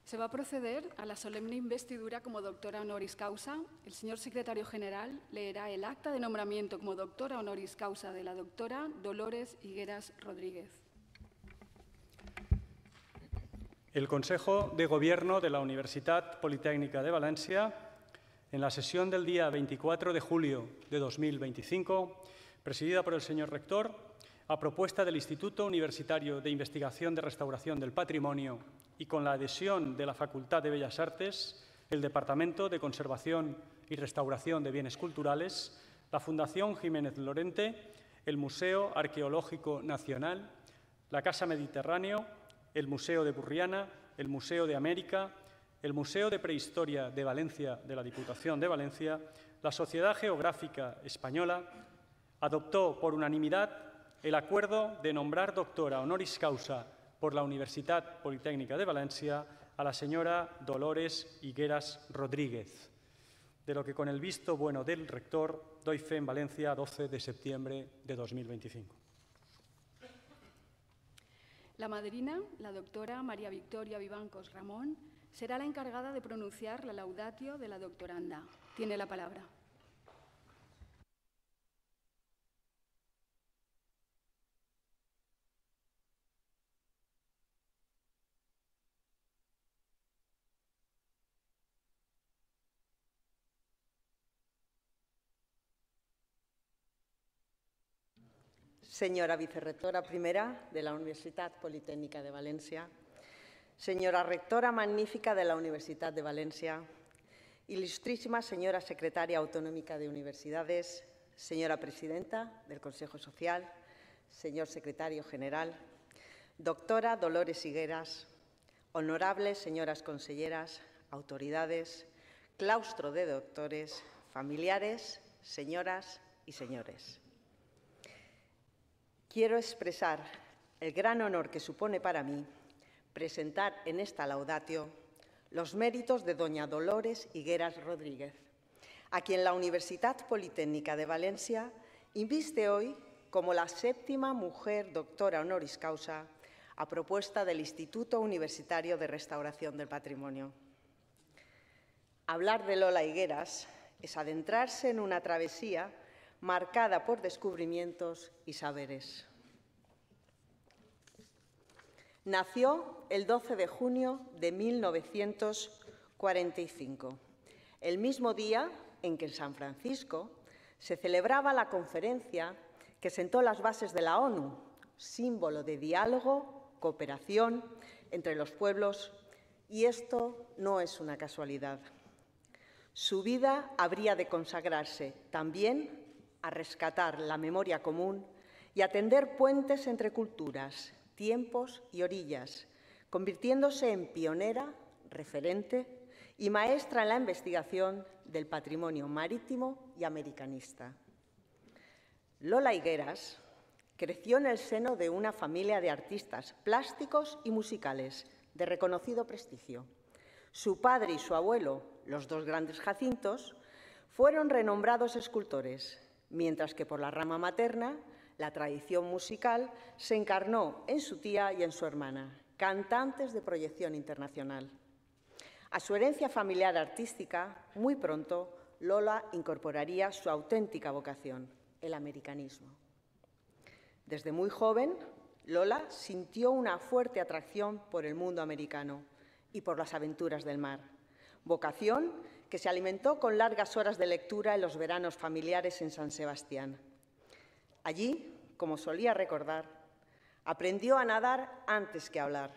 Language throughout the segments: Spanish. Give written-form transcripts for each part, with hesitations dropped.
Se va a proceder a la solemne investidura como doctora honoris causa. El señor secretario general leerá el acta de nombramiento como doctora honoris causa de la doctora Dolores Higueras Rodríguez. El Consejo de Gobierno de la Universitat Politécnica de Valencia, en la sesión del día 24 de julio de 2025, presidida por el señor rector, a propuesta del Instituto Universitario de Investigación de Restauración del Patrimonio y con la adhesión de la Facultad de Bellas Artes, el Departamento de Conservación y Restauración de Bienes Culturales, la Fundación Jiménez Lorente, el Museo Arqueológico Nacional, la Casa Mediterráneo, el Museo de Burriana, el Museo de América, el Museo de Prehistoria de Valencia de la Diputación de Valencia, la Sociedad Geográfica Española, adoptó por unanimidad el acuerdo de nombrar doctora honoris causa por la Universitat Politécnica de Valencia a la señora Dolores Higueras Rodríguez, de lo que con el visto bueno del rector doy fe en Valencia 12 de septiembre de 2025. La madrina, la doctora María Victoria Vivancos Ramón, será la encargada de pronunciar la laudatio de la doctoranda. Tiene la palabra. Señora vicerrectora primera de la Universitat Politécnica de Valencia, señora rectora magnífica de la Universitat de Valencia, ilustrísima señora secretaria autonómica de universidades, señora presidenta del Consejo Social, señor secretario general, doctora Dolores Higueras, honorables señoras conselleras, autoridades, claustro de doctores, familiares, señoras y señores. Quiero expresar el gran honor que supone para mí presentar en esta laudatio los méritos de doña Dolores Higueras Rodríguez, a quien la Universitat Politécnica de Valencia inviste hoy como la 7ª mujer doctora honoris causa a propuesta del Instituto Universitario de Restauración del Patrimonio. Hablar de Lola Higueras es adentrarse en una travesía marcada por descubrimientos y saberes. Nació el 12 de junio de 1945, el mismo día en que en San Francisco se celebraba la conferencia que sentó las bases de la ONU, símbolo de diálogo, cooperación entre los pueblos, y esto no es una casualidad. Su vida habría de consagrarse también a rescatar la memoria común y a tender puentes entre culturas, tiempos y orillas, convirtiéndose en pionera, referente y maestra en la investigación del patrimonio marítimo y americanista. Lola Higueras creció en el seno de una familia de artistas plásticos y musicales de reconocido prestigio. Su padre y su abuelo, los dos grandes Jacintos, fueron renombrados escultores, mientras que por la rama materna, la tradición musical se encarnó en su tía y en su hermana, cantantes de proyección internacional. A su herencia familiar artística, muy pronto, Lola incorporaría su auténtica vocación, el americanismo. Desde muy joven, Lola sintió una fuerte atracción por el mundo americano y por las aventuras del mar, vocación que se alimentó con largas horas de lectura en los veranos familiares en San Sebastián. Allí, como solía recordar, aprendió a nadar antes que a hablar.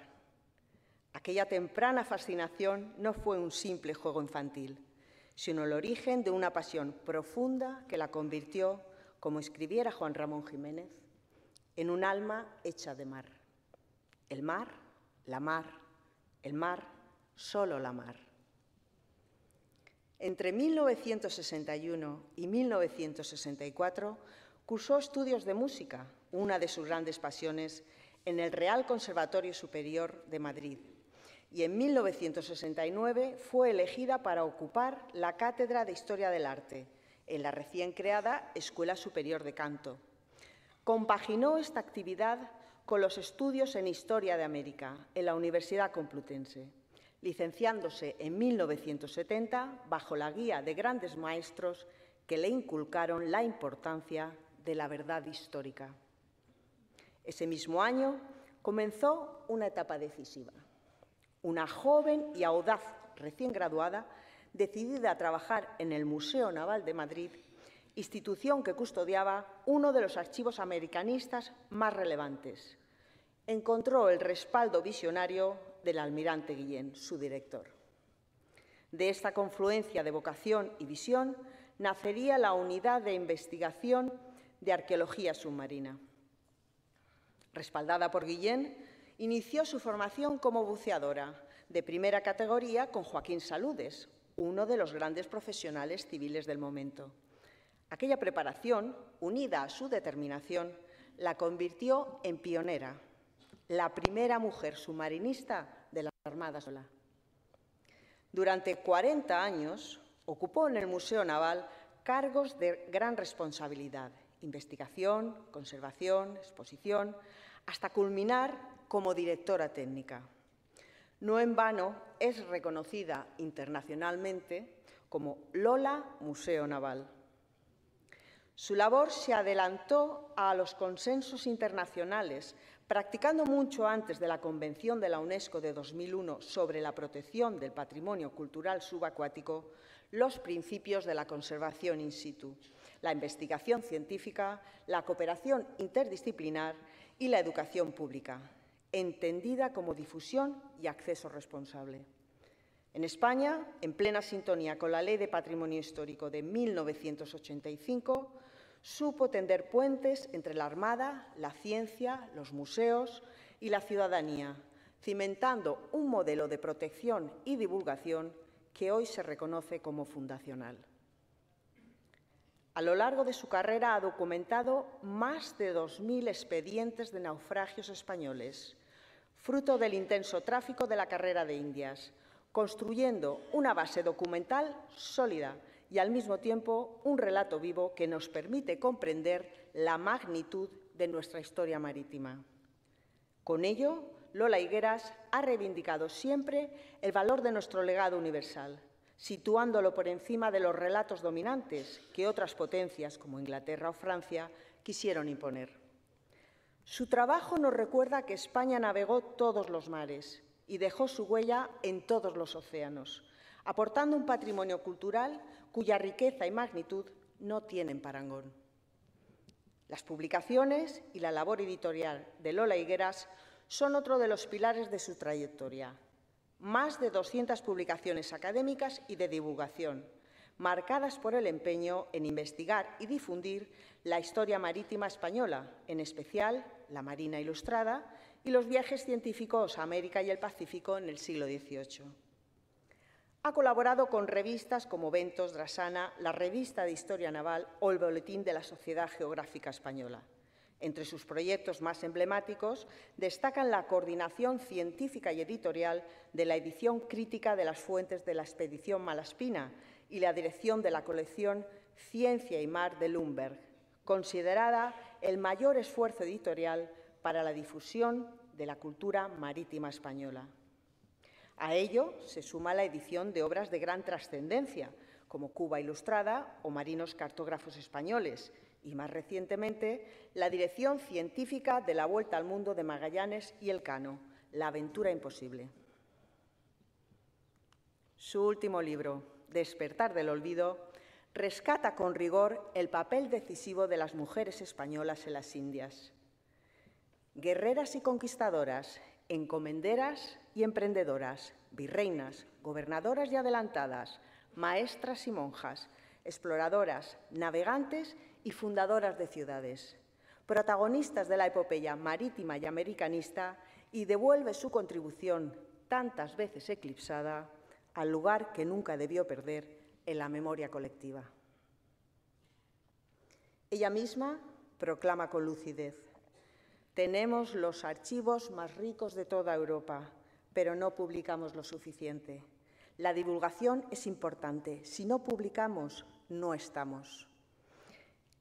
Aquella temprana fascinación no fue un simple juego infantil, sino el origen de una pasión profunda que la convirtió, como escribiera Juan Ramón Jiménez, en un alma hecha de mar. El mar, el mar, solo la mar. Entre 1961 y 1964 cursó estudios de música, una de sus grandes pasiones, en el Real Conservatorio Superior de Madrid, y en 1969 fue elegida para ocupar la Cátedra de Historia del Arte en la recién creada Escuela Superior de Canto. Compaginó esta actividad con los estudios en Historia de América en la Universidad Complutense, licenciándose en 1970 bajo la guía de grandes maestros que le inculcaron la importancia de la verdad histórica. Ese mismo año comenzó una etapa decisiva. Una joven y audaz recién graduada, decidida a trabajar en el Museo Naval de Madrid, institución que custodiaba uno de los archivos americanistas más relevantes. Encontró el respaldo visionario del almirante Guillén, su director. De esta confluencia de vocación y visión nacería la Unidad de Investigación de Arqueología Submarina. Respaldada por Guillén, inició su formación como buceadora de primera categoría con Joaquín Saludes, uno de los grandes profesionales civiles del momento. Aquella preparación, unida a su determinación, la convirtió en pionera, la primera mujer submarinista de la Armada sola. Durante 40 años ocupó en el Museo Naval cargos de gran responsabilidad: investigación, conservación, exposición, hasta culminar como directora técnica. No en vano es reconocida internacionalmente como Lola Museo Naval. Su labor se adelantó a los consensos internacionales, practicando mucho antes de la Convención de la UNESCO de 2001 sobre la protección del patrimonio cultural subacuático los principios de la conservación in situ, la investigación científica, la cooperación interdisciplinar y la educación pública, entendida como difusión y acceso responsable. En España, en plena sintonía con la Ley de Patrimonio Histórico de 1985, supo tender puentes entre la Armada, la ciencia, los museos y la ciudadanía, cimentando un modelo de protección y divulgación que hoy se reconoce como fundacional. A lo largo de su carrera ha documentado más de 2.000 expedientes de naufragios españoles, fruto del intenso tráfico de la carrera de Indias, construyendo una base documental sólida y, al mismo tiempo, un relato vivo que nos permite comprender la magnitud de nuestra historia marítima. Con ello, Lola Higueras ha reivindicado siempre el valor de nuestro legado universal, situándolo por encima de los relatos dominantes que otras potencias, como Inglaterra o Francia, quisieron imponer. Su trabajo nos recuerda que España navegó todos los mares y dejó su huella en todos los océanos, aportando un patrimonio cultural cuya riqueza y magnitud no tienen parangón. Las publicaciones y la labor editorial de Lola Higueras son otro de los pilares de su trayectoria. Más de 200 publicaciones académicas y de divulgación, marcadas por el empeño en investigar y difundir la historia marítima española, en especial la Marina Ilustrada y los viajes científicos a América y el Pacífico en el siglo XVIII. Ha colaborado con revistas como Ventos, Drasana, la Revista de Historia Naval o el Boletín de la Sociedad Geográfica Española. Entre sus proyectos más emblemáticos destacan la coordinación científica y editorial de la edición crítica de las fuentes de la expedición Malaspina y la dirección de la colección Ciencia y Mar de Lundberg, considerada el mayor esfuerzo editorial para la difusión de la cultura marítima española. A ello se suma la edición de obras de gran trascendencia, como Cuba Ilustrada o Marinos Cartógrafos Españoles, y más recientemente la dirección científica de la Vuelta al Mundo de Magallanes y Elcano, La aventura imposible. Su último libro, Despertar del olvido, rescata con rigor el papel decisivo de las mujeres españolas en las Indias. Guerreras y conquistadoras, encomenderas y emprendedoras, virreinas, gobernadoras y adelantadas, maestras y monjas, exploradoras, navegantes y fundadoras de ciudades, protagonistas de la epopeya marítima y americanista, y devuelve su contribución, tantas veces eclipsada, al lugar que nunca debió perder en la memoria colectiva. Ella misma proclama con lucidez: tenemos los archivos más ricos de toda Europa, pero no publicamos lo suficiente. La divulgación es importante. Si no publicamos, no estamos.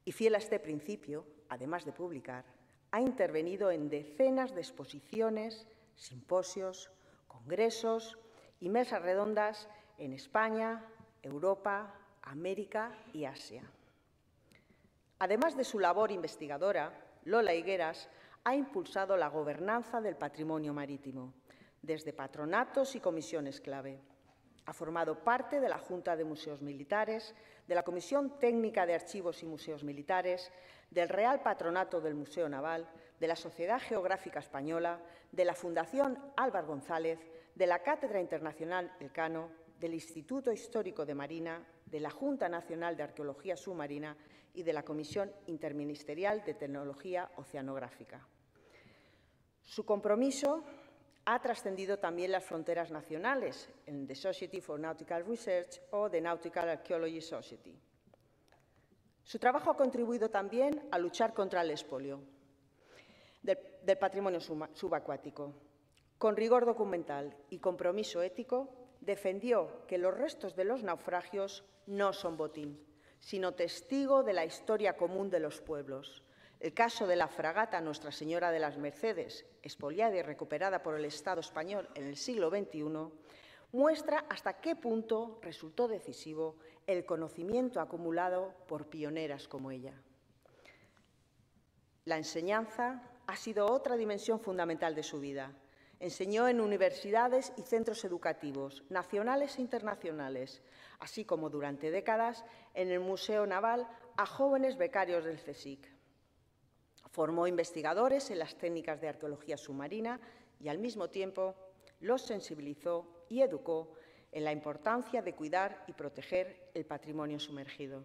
Y fiel a este principio, además de publicar, ha intervenido en decenas de exposiciones, simposios, congresos y mesas redondas en España, Europa, América y Asia. Además de su labor investigadora, Lola Higueras ha impulsado la gobernanza del patrimonio marítimo, desde patronatos y comisiones clave. Ha formado parte de la Junta de Museos Militares, de la Comisión Técnica de Archivos y Museos Militares, del Real Patronato del Museo Naval, de la Sociedad Geográfica Española, de la Fundación Álvar González, de la Cátedra Internacional Elcano, del Instituto Histórico de Marina, de la Junta Nacional de Arqueología Submarina y de la Comisión Interministerial de Tecnología Oceanográfica. Su compromiso ha trascendido también las fronteras nacionales en The Society for Nautical Research o The Nautical Archaeology Society. Su trabajo ha contribuido también a luchar contra el expolio del patrimonio subacuático. Con rigor documental y compromiso ético, defendió que los restos de los naufragios no son botín, sino testigo de la historia común de los pueblos. El caso de la fragata Nuestra Señora de las Mercedes, expoliada y recuperada por el Estado español en el siglo XXI, muestra hasta qué punto resultó decisivo el conocimiento acumulado por pioneras como ella. La enseñanza ha sido otra dimensión fundamental de su vida. Enseñó en universidades y centros educativos, nacionales e internacionales, así como durante décadas en el Museo Naval a jóvenes becarios del CSIC. Formó investigadores en las técnicas de arqueología submarina y, al mismo tiempo, los sensibilizó y educó en la importancia de cuidar y proteger el patrimonio sumergido.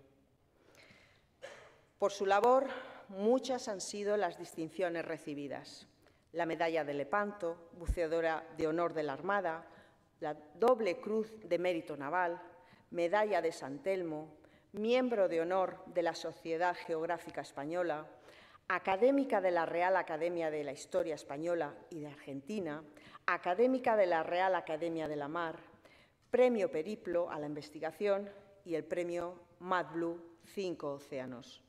Por su labor, muchas han sido las distinciones recibidas. La Medalla de Lepanto, buceadora de honor de la Armada, la Doble Cruz de Mérito Naval, Medalla de San Telmo, miembro de honor de la Sociedad Geográfica Española, académica de la Real Academia de la Historia Española y de Argentina, académica de la Real Academia de la Mar, Premio Periplo a la Investigación y el Premio MadBlue 5 Océanos.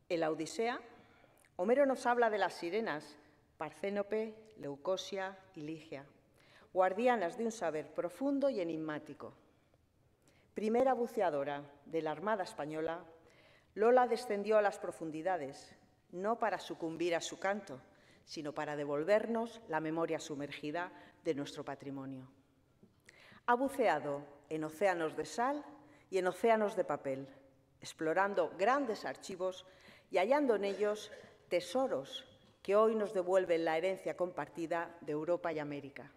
En la Odisea, Homero nos habla de las sirenas, Parcénope, Leucosia y Ligia, guardianas de un saber profundo y enigmático. Primera buceadora de la Armada Española, Lola descendió a las profundidades, no para sucumbir a su canto, sino para devolvernos la memoria sumergida de nuestro patrimonio. Ha buceado en océanos de sal y en océanos de papel, explorando grandes archivos y hallando en ellos tesoros que hoy nos devuelven la herencia compartida de Europa y América.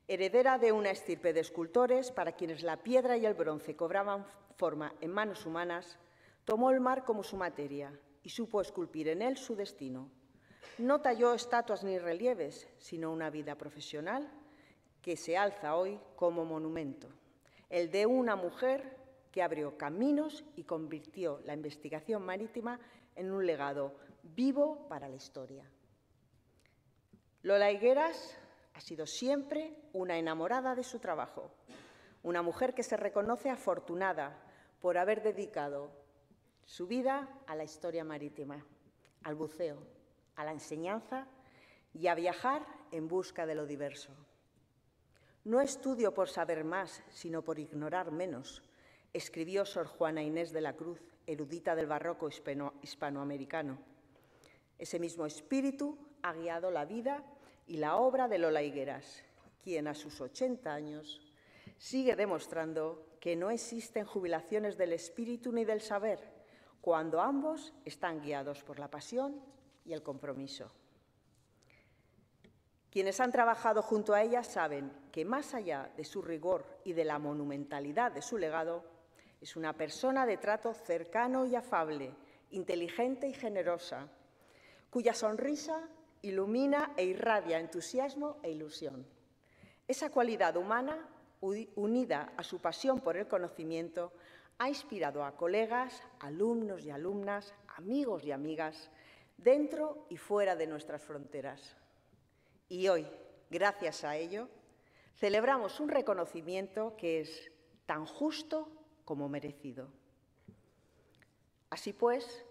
Heredera de una estirpe de escultores para quienes la piedra y el bronce cobraban forma en manos humanas, tomó el mar como su materia y supo esculpir en él su destino. No talló estatuas ni relieves, sino una vida profesional que se alza hoy como monumento, el de una mujer que abrió caminos y convirtió la investigación marítima en un legado vivo para la historia. Lola Higueras ha sido siempre una enamorada de su trabajo, una mujer que se reconoce afortunada por haber dedicado su vida a la historia marítima, al buceo, a la enseñanza y a viajar en busca de lo diverso. No estudio por saber más, sino por ignorar menos, escribió Sor Juana Inés de la Cruz, erudita del barroco hispanoamericano. Ese mismo espíritu ha guiado la vida y la obra de Lola Higueras, quien a sus 80 años sigue demostrando que no existen jubilaciones del espíritu ni del saber, cuando ambos están guiados por la pasión y el compromiso. Quienes han trabajado junto a ella saben que, más allá de su rigor y de la monumentalidad de su legado, es una persona de trato cercano y afable, inteligente y generosa, cuya sonrisa ilumina e irradia entusiasmo e ilusión. Esa cualidad humana, unida a su pasión por el conocimiento, ha inspirado a colegas, alumnos y alumnas, amigos y amigas, dentro y fuera de nuestras fronteras. Y hoy, gracias a ello, celebramos un reconocimiento que es tan justo como merecido. Así pues,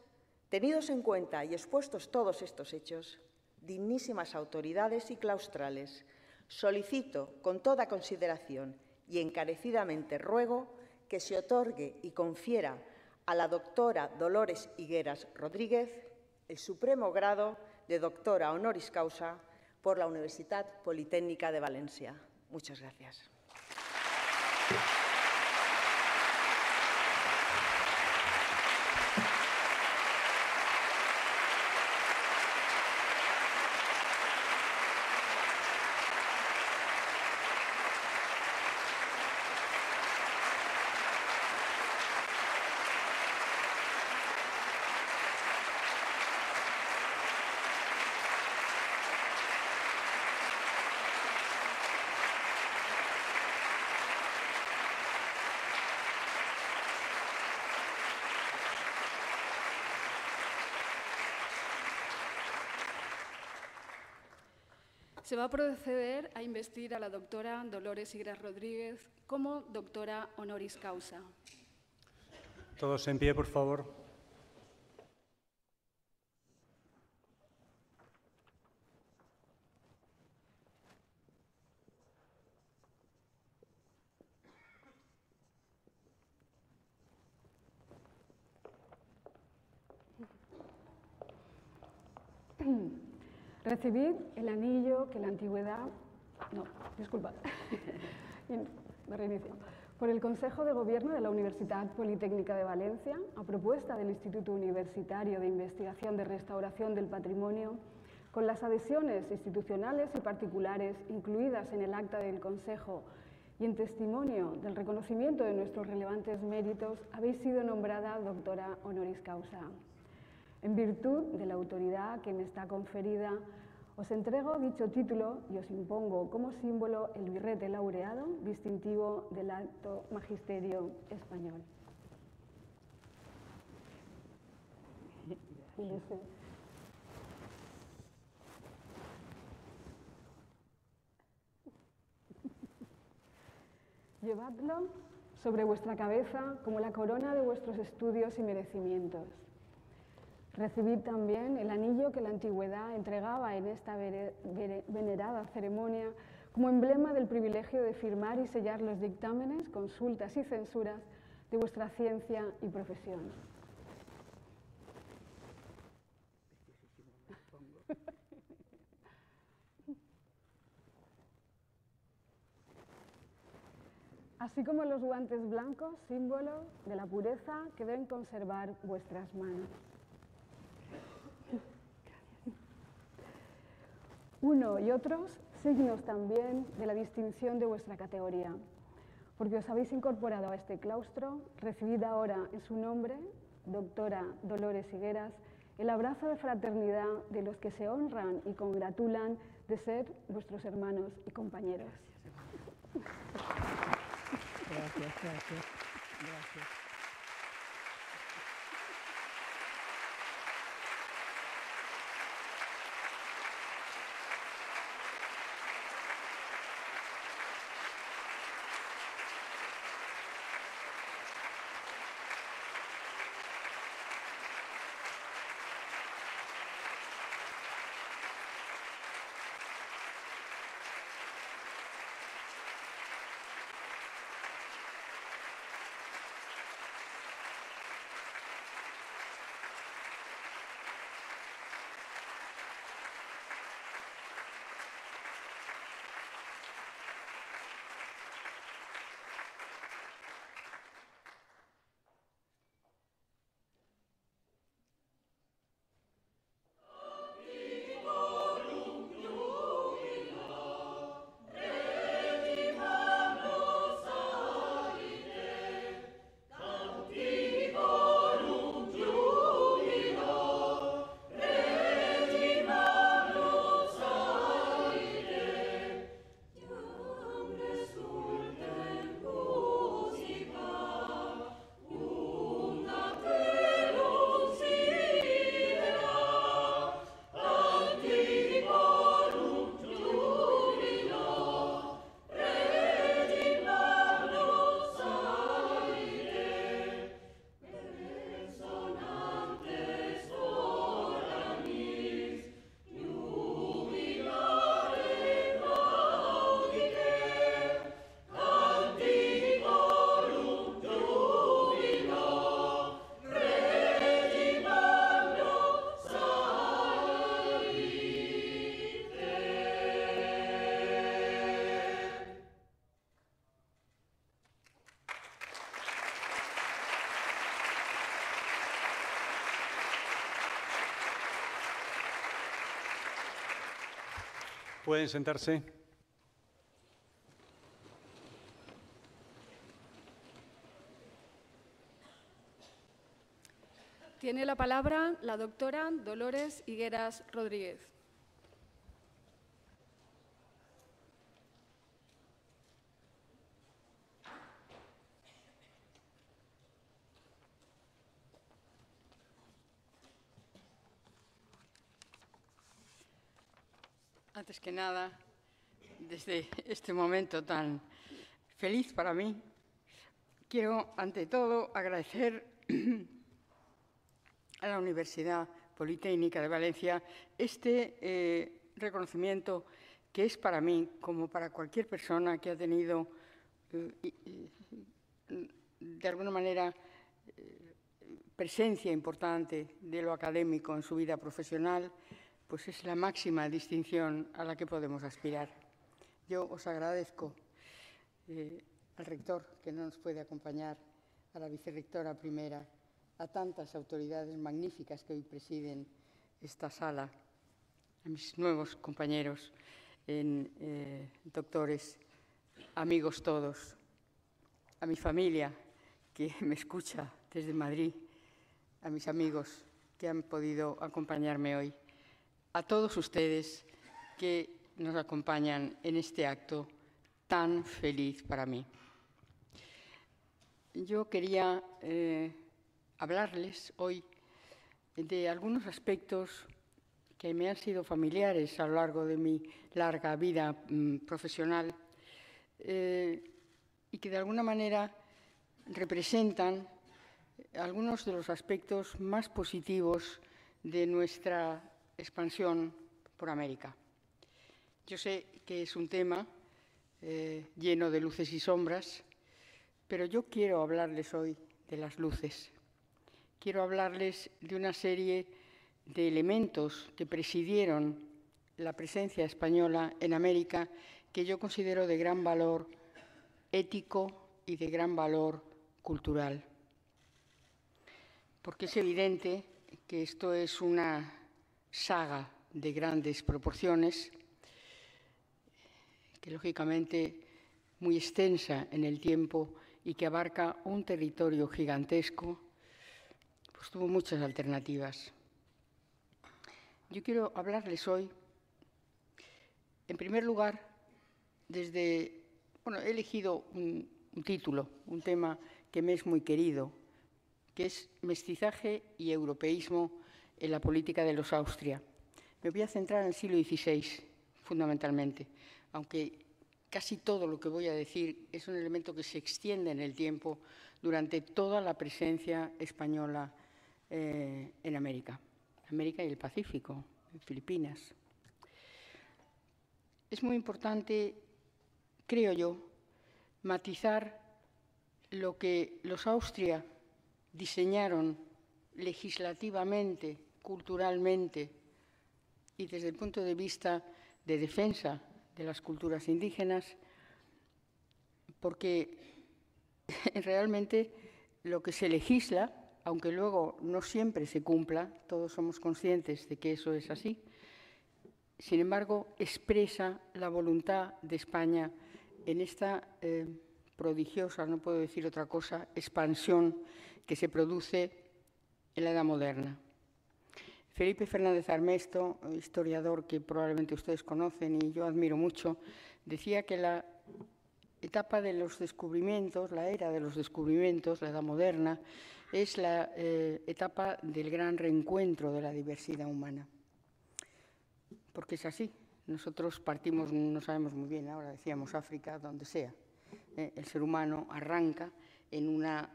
tenidos en cuenta y expuestos todos estos hechos, dignísimas autoridades y claustrales, solicito con toda consideración y encarecidamente ruego que se otorgue y confiera a la doctora Dolores Higueras Rodríguez el supremo grado de doctora honoris causa por la Universitat Politécnica de Valencia. Muchas gracias. Se va a proceder a investir a la doctora Dolores Higueras Rodríguez como doctora honoris causa. Todos en pie, por favor. Recibid el anillo que la antigüedad... No, disculpa. Me reinicio. Por el Consejo de Gobierno de la Universitat Politécnica de Valencia, a propuesta del Instituto Universitario de Investigación de Restauración del Patrimonio, con las adhesiones institucionales y particulares incluidas en el acta del Consejo y en testimonio del reconocimiento de nuestros relevantes méritos, habéis sido nombrada doctora honoris causa. En virtud de la autoridad que me está conferida, os entrego dicho título y os impongo como símbolo el birrete laureado distintivo del Alto Magisterio Español. Llevadlo sobre vuestra cabeza como la corona de vuestros estudios y merecimientos. Recibid también el anillo que la antigüedad entregaba en esta venerada ceremonia como emblema del privilegio de firmar y sellar los dictámenes, consultas y censuras de vuestra ciencia y profesión. Así como los guantes blancos, símbolo de la pureza que deben conservar vuestras manos. Uno y otros signos también de la distinción de vuestra categoría. Porque os habéis incorporado a este claustro, recibid ahora en su nombre, doctora Dolores Higueras, el abrazo de fraternidad de los que se honran y congratulan de ser vuestros hermanos y compañeros. Gracias. Pueden sentarse. Tiene la palabra la doctora Dolores Higueras Rodríguez. Antes que nada, desde este momento tan feliz para mí, quiero, ante todo, agradecer a la Universidad Politécnica de Valencia este reconocimiento que es para mí, como para cualquier persona que ha tenido, de alguna manera, presencia importante de lo académico en su vida profesional, pues es la máxima distinción a la que podemos aspirar. Yo os agradezco al rector, que no nos puede acompañar, a la vicerrectora primera, a tantas autoridades magníficas que hoy presiden esta sala, a mis nuevos compañeros, doctores, amigos todos, a mi familia que me escucha desde Madrid, a mis amigos que han podido acompañarme hoy, a todos ustedes que nos acompañan en este acto tan feliz para mí. Yo quería hablarles hoy de algunos aspectos que me han sido familiares a lo largo de mi larga vida profesional y que de alguna manera representan algunos de los aspectos más positivos de nuestra expansión por América. Yo sé que es un tema lleno de luces y sombras, pero yo quiero hablarles hoy de las luces. Quiero hablarles de una serie de elementos que presidieron la presencia española en América que yo considero de gran valor ético y de gran valor cultural. Porque es evidente que esto es una saga de grandes proporciones, que lógicamente muy extensa en el tiempo y que abarca un territorio gigantesco, pues tuvo muchas alternativas. Yo quiero hablarles hoy, en primer lugar, he elegido un título, un tema que me es muy querido, que es Mestizaje y europeísmo en la política de los Austria. Me voy a centrar en el siglo XVI, fundamentalmente, aunque casi todo lo que voy a decir es un elemento que se extiende en el tiempo durante toda la presencia española en América y el Pacífico, en Filipinas. Es muy importante, creo yo, matizar lo que los Austria diseñaron legislativamente, culturalmente y desde el punto de vista de defensa de las culturas indígenas, porque realmente lo que se legisla, aunque luego no siempre se cumpla, todos somos conscientes de que eso es así, sin embargo, expresa la voluntad de España en esta prodigiosa, no puedo decir otra cosa, expansión que se produce en la Edad Moderna. Felipe Fernández Armesto, historiador que probablemente ustedes conocen y yo admiro mucho, decía que la etapa de los descubrimientos, la era de los descubrimientos, la Edad Moderna, es la etapa del gran reencuentro de la diversidad humana. Porque es así. Nosotros partimos, no sabemos muy bien, ahora decíamos África, donde sea. El ser humano arranca en una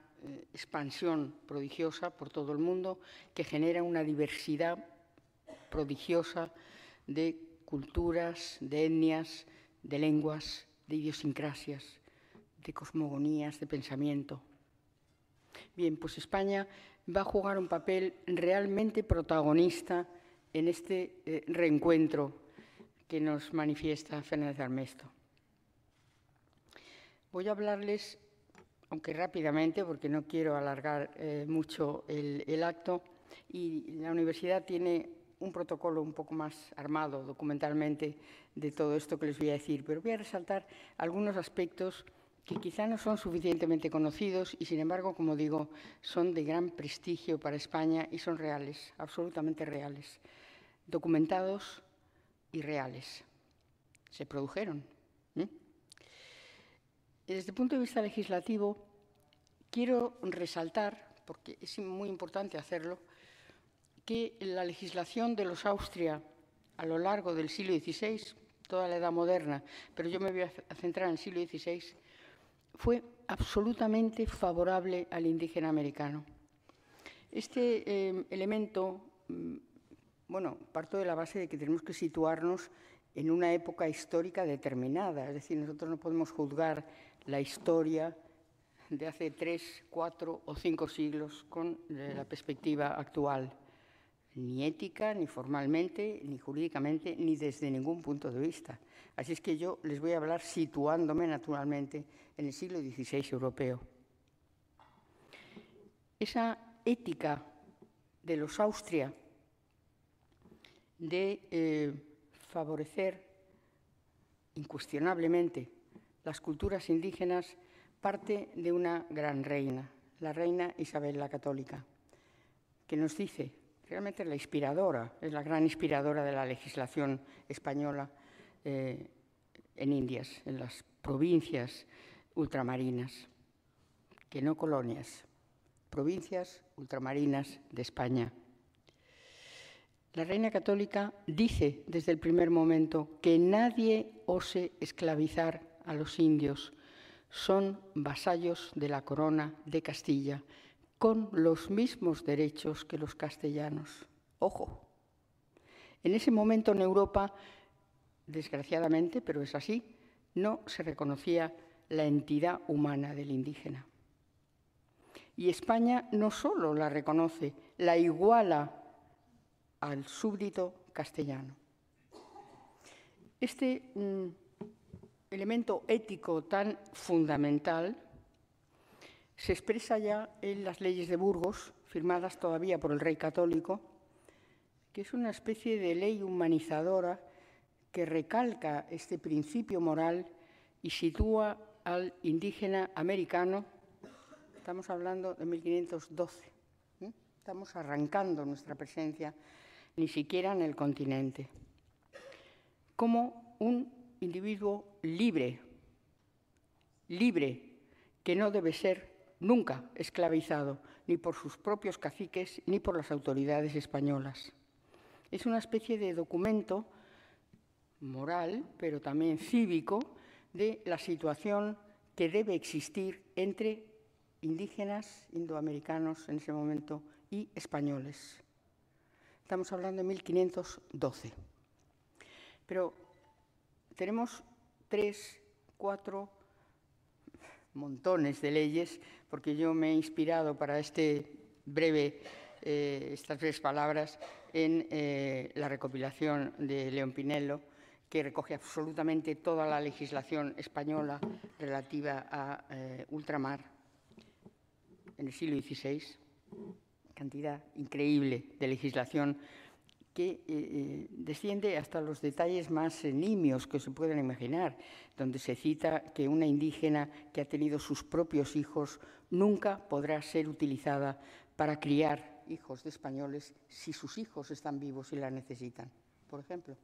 expansión prodigiosa por todo el mundo que genera una diversidad prodigiosa de culturas, de etnias, de lenguas, de idiosincrasias, de cosmogonías, de pensamiento. Bien, pues España va a jugar un papel realmente protagonista en este reencuentro que nos manifiesta Fernández Armesto. Voy a hablarles, aunque rápidamente, porque no quiero alargar mucho el acto, y la universidad tiene un protocolo un poco más armado documentalmente de todo esto que les voy a decir, pero voy a resaltar algunos aspectos que quizá no son suficientemente conocidos y, sin embargo, como digo, son de gran prestigio para España y son reales, absolutamente reales, documentados y reales. Se produjeron. Desde el punto de vista legislativo, quiero resaltar, porque es muy importante hacerlo, que la legislación de los Austria a lo largo del siglo XVI, toda la Edad Moderna, pero yo me voy a centrar en el siglo XVI, fue absolutamente favorable al indígena americano. Este elemento, bueno, parto de la base de que tenemos que situarnos en una época histórica determinada, es decir, nosotros no podemos juzgar la historia de hace 3, 4 o 5 siglos con la perspectiva actual, ni ética, ni formalmente, ni jurídicamente, ni desde ningún punto de vista. Así es que yo les voy a hablar situándome naturalmente en el siglo XVI europeo. Esa ética de los Austria de favorecer incuestionablemente las culturas indígenas parte de una gran reina, la reina Isabel la Católica, que nos dice, realmente es la inspiradora, es la gran inspiradora de la legislación española en Indias, en las provincias ultramarinas, que no colonias, provincias ultramarinas de España. La reina católica dice desde el primer momento que nadie ose esclavizar a los indios, son vasallos de la corona de Castilla, con los mismos derechos que los castellanos. Ojo, en ese momento en Europa, desgraciadamente, pero es así, no se reconocía la entidad humana del indígena. Y España no solo la reconoce, la iguala al súbdito castellano. Este elemento ético tan fundamental se expresa ya en las leyes de Burgos, firmadas todavía por el rey católico, que es una especie de ley humanizadora que recalca este principio moral y sitúa al indígena americano, estamos hablando de 1512, estamos arrancando nuestra presencia ni siquiera en el continente, como un individuo libre, que no debe ser nunca esclavizado, ni por sus propios caciques, ni por las autoridades españolas. Es una especie de documento moral, pero también cívico, de la situación que debe existir entre indígenas, indoamericanos en ese momento, y españoles. Estamos hablando de 1512. Pero tenemos 3, 4 montones de leyes, porque yo me he inspirado para estas breves palabras en la recopilación de León Pinelo, que recoge absolutamente toda la legislación española relativa a ultramar en el siglo XVI, cantidad increíble de legislación que desciende hasta los detalles más nimios que se pueden imaginar, donde se cita que una indígena que ha tenido sus propios hijos nunca podrá ser utilizada para criar hijos de españoles si sus hijos están vivos y la necesitan, por ejemplo.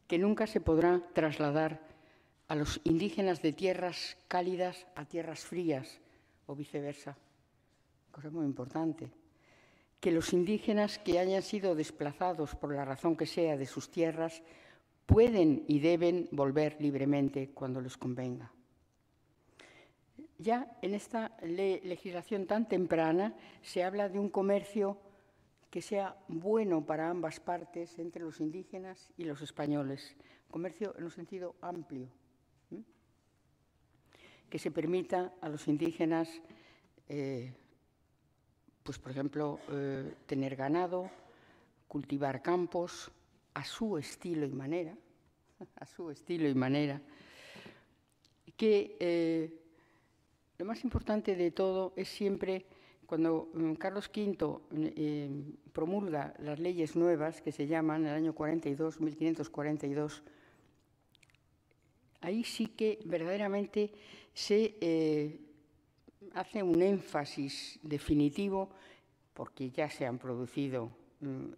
Que nunca se podrá trasladar a los indígenas de tierras cálidas a tierras frías o viceversa. Cosa muy importante. Que los indígenas que hayan sido desplazados por la razón que sea de sus tierras pueden y deben volver libremente cuando les convenga. Ya en esta legislación tan temprana se habla de un comercio que sea bueno para ambas partes, entre los indígenas y los españoles. Comercio en un sentido amplio, que se permita a los indígenas pues, por ejemplo, tener ganado, cultivar campos a su estilo y manera, que lo más importante de todo es siempre cuando Carlos V promulga las leyes nuevas, que se llaman, en el año 42, 1542, ahí sí que verdaderamente se hace un énfasis definitivo, porque ya se han producido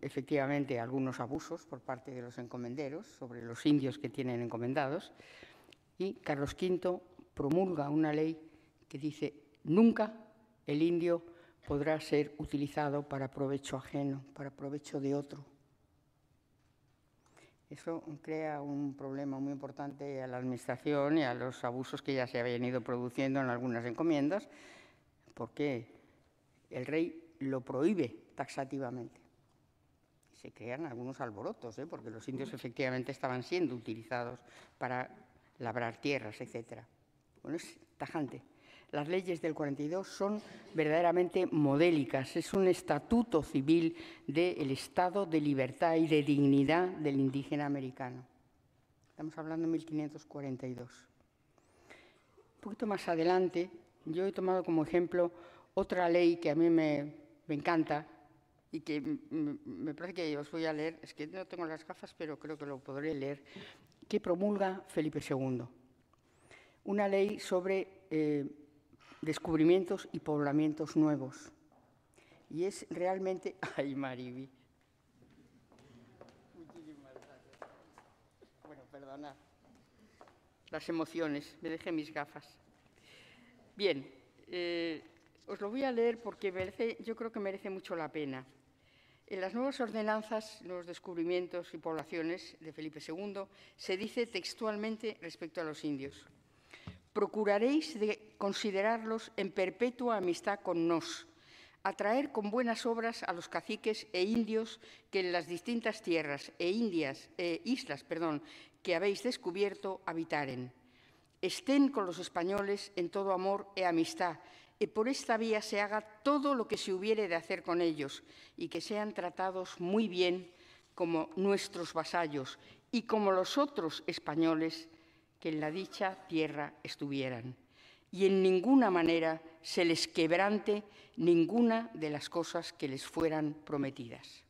efectivamente algunos abusos por parte de los encomenderos sobre los indios que tienen encomendados, y Carlos V promulga una ley que dice: nunca el indio podrá ser utilizado para provecho ajeno, para provecho de otro. Eso crea un problema muy importante a la administración y a los abusos que ya se habían ido produciendo en algunas encomiendas, porque el rey lo prohíbe taxativamente. Se crean algunos alborotos, porque los indios efectivamente estaban siendo utilizados para labrar tierras, etc. Bueno, es tajante. Las leyes del 42 son verdaderamente modélicas. Es un estatuto civil del estado de libertad y de dignidad del indígena americano. Estamos hablando de 1542. Un poquito más adelante, yo he tomado como ejemplo otra ley que a mí me encanta y que me parece que os voy a leer. Es que no tengo las gafas, pero creo que lo podré leer, que promulga Felipe II. Una ley sobre descubrimientos y poblamientos nuevos. Y es realmente... ¡Ay, Mariby! Muchísimas gracias. Bueno, perdonad. Las emociones. Me dejé mis gafas. Bien. Os lo voy a leer porque yo creo que merece mucho la pena. En las nuevas ordenanzas, los descubrimientos y poblaciones de Felipe II, se dice textualmente respecto a los indios: procuraréis de considerarlos en perpetua amistad con nos, atraer con buenas obras a los caciques e indios que en las distintas tierras e islas que habéis descubierto habitaren. Estén con los españoles en todo amor e amistad, y por esta vía se haga todo lo que se hubiere de hacer con ellos, y que sean tratados muy bien como nuestros vasallos y como los otros españoles que en la dicha tierra estuvieran, y en ninguna manera se les quebrante ninguna de las cosas que les fueran prometidas.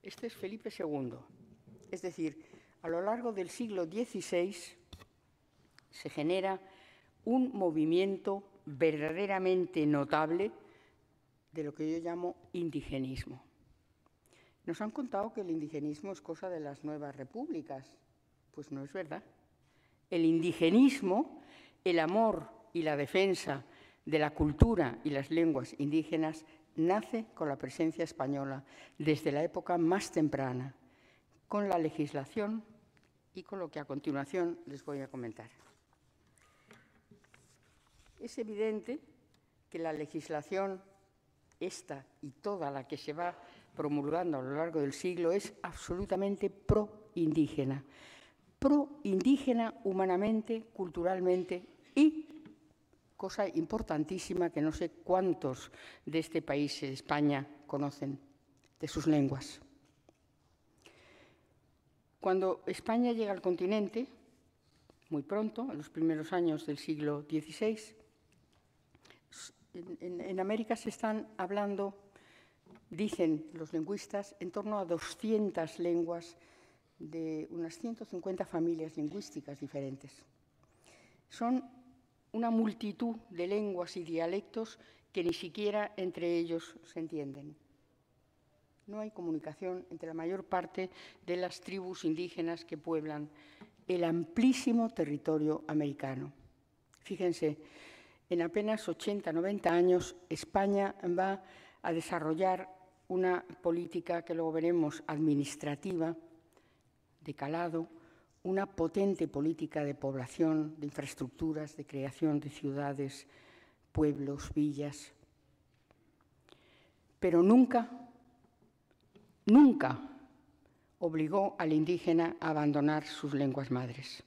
Este es Felipe II. Es decir, a lo largo del siglo XVI se genera un movimiento verdaderamente notable de lo que yo llamo indigenismo. Nos han contado que el indigenismo es cosa de las nuevas repúblicas. Pues no es verdad. El indigenismo, el amor y la defensa de la cultura y las lenguas indígenas, nace con la presencia española desde la época más temprana, con la legislación y con lo que a continuación les voy a comentar. Es evidente que la legislación, esta y toda la que se va promulgando a lo largo del siglo, es absolutamente pro-indígena. Pro-indígena humanamente, culturalmente y, cosa importantísima que no sé cuántos de este país, de España, conocen, de sus lenguas. Cuando España llega al continente, muy pronto, en los primeros años del siglo XVI, en América se están hablando, dicen los lingüistas, en torno a 200 lenguas de unas 150 familias lingüísticas diferentes. Son una multitud de lenguas y dialectos que ni siquiera entre ellos se entienden. No hay comunicación entre la mayor parte de las tribus indígenas que pueblan el amplísimo territorio americano. Fíjense, en apenas 80, 90 años, España va a desarrollar una política que luego veremos administrativa, de calado, una potente política de población, de infraestructuras, de creación de ciudades, pueblos, villas. Pero nunca obligó al indígena a abandonar sus lenguas madres.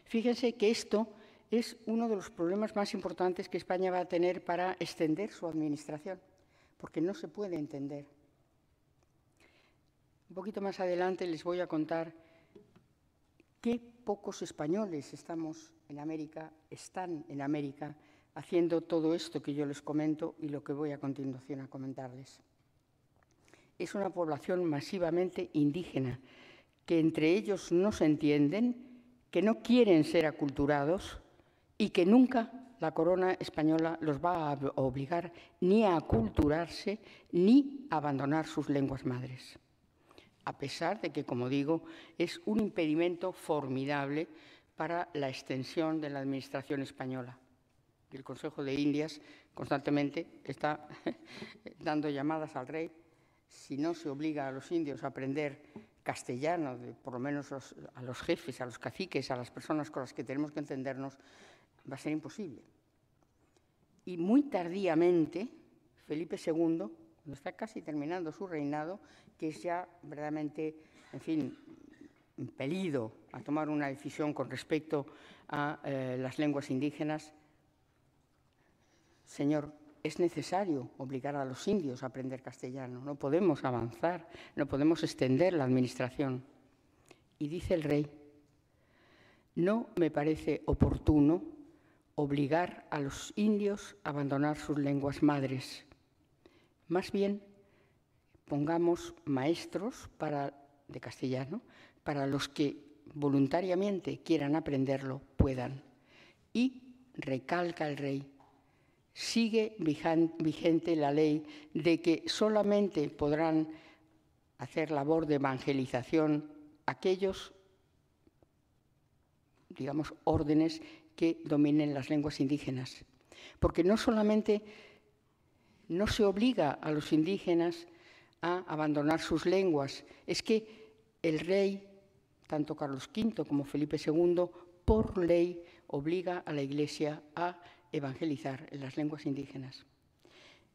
Fíjense que esto es uno de los problemas más importantes que España va a tener para extender su administración, porque no se puede entender. Un poquito más adelante les voy a contar qué pocos españoles están en América haciendo todo esto que yo les comento y lo que voy a continuación a comentarles. Es una población masivamente indígena, que entre ellos no se entienden, que no quieren ser aculturados y que nunca la corona española los va a obligar ni a aculturarse ni a abandonar sus lenguas madres. A pesar de que, como digo, es un impedimento formidable para la extensión de la administración española. El Consejo de Indias constantemente está dando llamadas al rey. Si no se obliga a los indios a aprender castellano, por lo menos a los jefes, a los caciques, a las personas con las que tenemos que entendernos, va a ser imposible. Y muy tardíamente, Felipe II, cuando está casi terminando su reinado, que es ya verdaderamente, en fin, impelido a tomar una decisión con respecto a las lenguas indígenas, señor, es necesario obligar a los indios a aprender castellano. No podemos avanzar, no podemos extender la administración. Y dice el rey, no me parece oportuno obligar a los indios a abandonar sus lenguas madres. Más bien, pongamos maestros de castellano para los que voluntariamente quieran aprenderlo, puedan. Y recalca el rey, sigue vigente la ley de que solamente podrán hacer labor de evangelización aquellos, digamos, órdenes que dominen las lenguas indígenas. Porque no solamente no se obliga a los indígenas a abandonar sus lenguas, es que el rey, tanto Carlos V como Felipe II, por ley obliga a la Iglesia a evangelizar en las lenguas indígenas.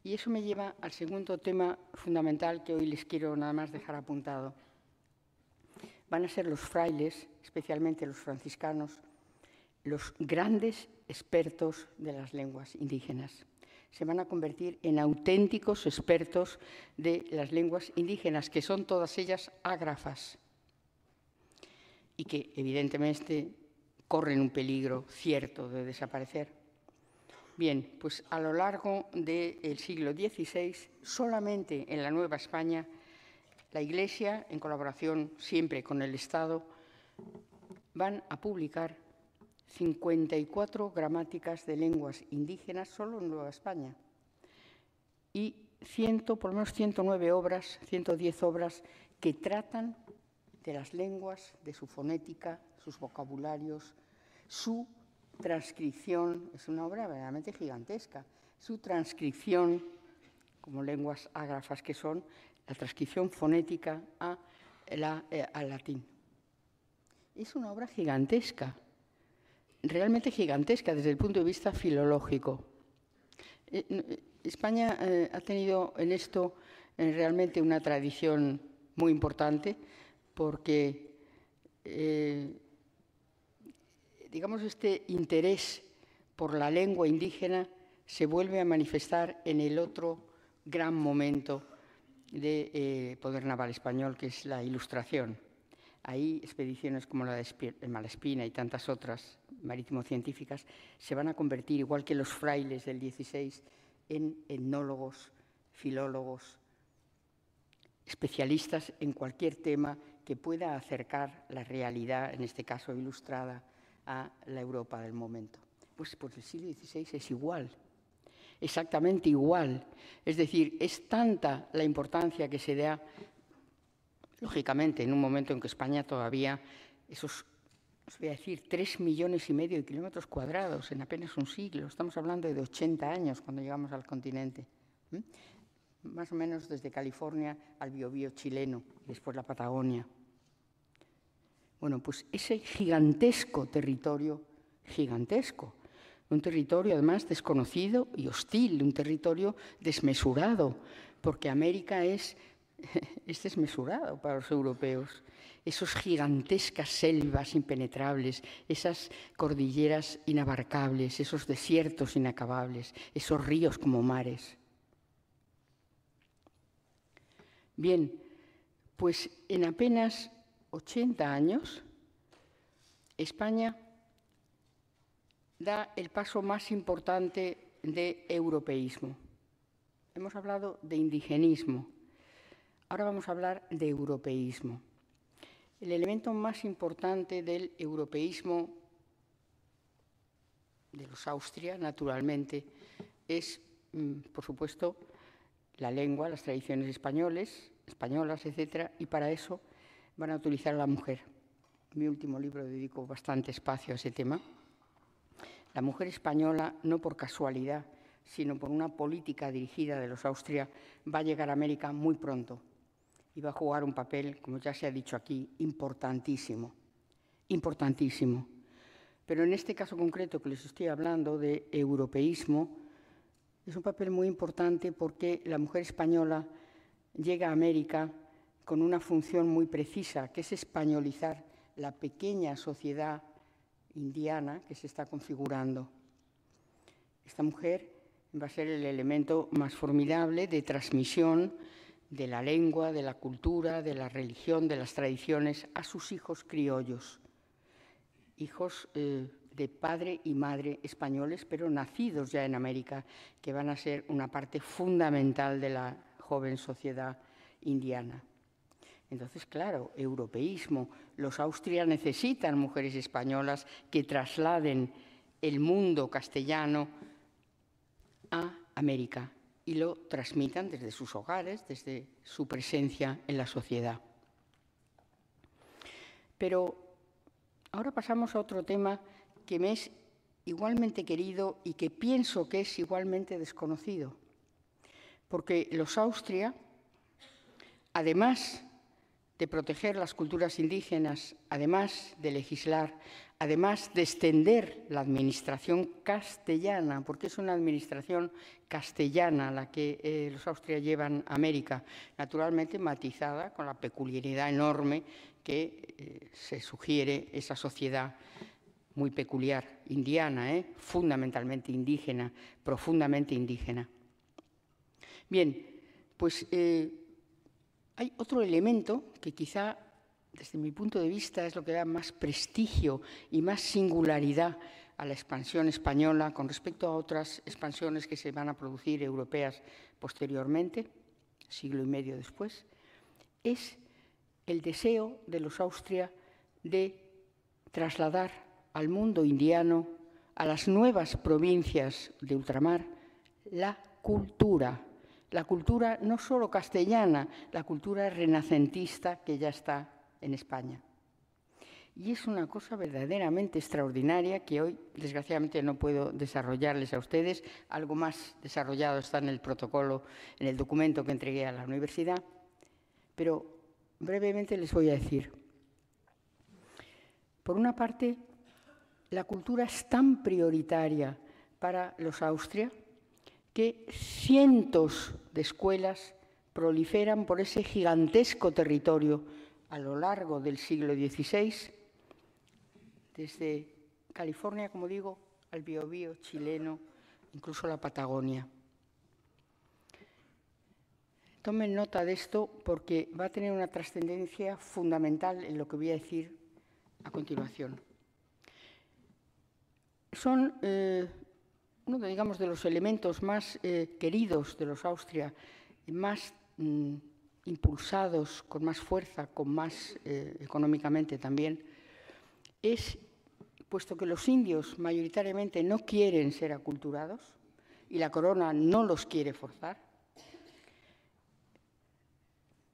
Y eso me lleva al segundo tema fundamental que hoy les quiero nada más dejar apuntado. Van a ser los frailes, especialmente los franciscanos, los grandes expertos de las lenguas indígenas. Se van a convertir en auténticos expertos de las lenguas indígenas, que son todas ellas ágrafas y que evidentemente corren un peligro cierto de desaparecer. Bien, pues a lo largo del siglo XVI, solamente en la Nueva España, la Iglesia, en colaboración siempre con el Estado, van a publicar 54 gramáticas de lenguas indígenas solo en Nueva España y por lo menos 109 obras, 110 obras que tratan de las lenguas, de su fonética, sus vocabularios, su transcripción. Es una obra verdaderamente gigantesca. Su transcripción, como lenguas ágrafas que son, la transcripción fonética al latín. Es una obra gigantesca, realmente gigantesca desde el punto de vista filológico. España ha tenido en esto realmente una tradición muy importante porque, digamos, este interés por la lengua indígena se vuelve a manifestar en el otro gran momento del poder naval español, que es la Ilustración. Ahí expediciones como la de Malespina y tantas otras marítimo-científicas se van a convertir, igual que los frailes del XVI, en etnólogos, filólogos, especialistas en cualquier tema que pueda acercar la realidad, en este caso ilustrada, a la Europa del momento. Pues el siglo XVI es igual, exactamente igual. Es decir, es tanta la importancia que se da, lógicamente, en un momento en que España todavía, esos, os voy a decir, 3,5 millones de kilómetros cuadrados en apenas un siglo. Estamos hablando de 80 años cuando llegamos al continente. Más o menos desde California al Biobío chileno, y después la Patagonia. Bueno, pues ese gigantesco territorio, gigantesco, un territorio además desconocido y hostil, un territorio desmesurado, porque América es desmesurado para los europeos. Esas gigantescas selvas impenetrables, esas cordilleras inabarcables, esos desiertos inacabables, esos ríos como mares. Bien, pues en apenas 80 años, España da el paso más importante de europeísmo. Hemos hablado de indigenismo, ahora vamos a hablar de europeísmo. El elemento más importante del europeísmo de los Austria, naturalmente, es, por supuesto, la lengua, las tradiciones españolas, etc. Y para eso van a utilizar a la mujer. En mi último libro dedico bastante espacio a ese tema. La mujer española, no por casualidad, sino por una política dirigida de los Austria, va a llegar a América muy pronto y va a jugar un papel, como ya se ha dicho aquí, importantísimo, importantísimo. Pero en este caso concreto que les estoy hablando de europeísmo, es un papel muy importante porque la mujer española llega a América con una función muy precisa, que es españolizar la pequeña sociedad indiana que se está configurando. Esta mujer va a ser el elemento más formidable de transmisión de la lengua, de la cultura, de la religión, de las tradiciones a sus hijos criollos, hijos de padre y madre españoles, pero nacidos ya en América, que van a ser una parte fundamental de la joven sociedad indiana. Entonces, claro, europeísmo. Los Austria necesitan mujeres españolas que trasladen el mundo castellano a América y lo transmitan desde sus hogares, desde su presencia en la sociedad. Pero ahora pasamos a otro tema que me es igualmente querido y que pienso que es igualmente desconocido, porque los Austria, además de proteger las culturas indígenas, además de legislar, además de extender la administración castellana, porque es una administración castellana la que los Austria llevan a América, naturalmente matizada con la peculiaridad enorme que se sugiere esa sociedad muy peculiar, indiana, fundamentalmente indígena, profundamente indígena. Bien, pues hay otro elemento que quizá, desde mi punto de vista, es lo que da más prestigio y más singularidad a la expansión española con respecto a otras expansiones que se van a producir europeas posteriormente, siglo y medio después, es el deseo de los Austria de trasladar al mundo indiano, a las nuevas provincias de ultramar, la cultura no solo castellana, la cultura renacentista que ya está en España. Y es una cosa verdaderamente extraordinaria que hoy, desgraciadamente, no puedo desarrollarles a ustedes. Algo más desarrollado está en el protocolo, en el documento que entregué a la universidad. Pero brevemente les voy a decir. Por una parte, la cultura es tan prioritaria para los Austria que cientos de escuelas proliferan por ese gigantesco territorio a lo largo del siglo XVI, desde California, como digo, al Biobío chileno, incluso la Patagonia. Tomen nota de esto porque va a tener una trascendencia fundamental en lo que voy a decir a continuación. Son uno, digamos, de los elementos más queridos de los Austria, más impulsados, con más fuerza, con más económicamente también, es, puesto que los indios mayoritariamente no quieren ser aculturados y la corona no los quiere forzar,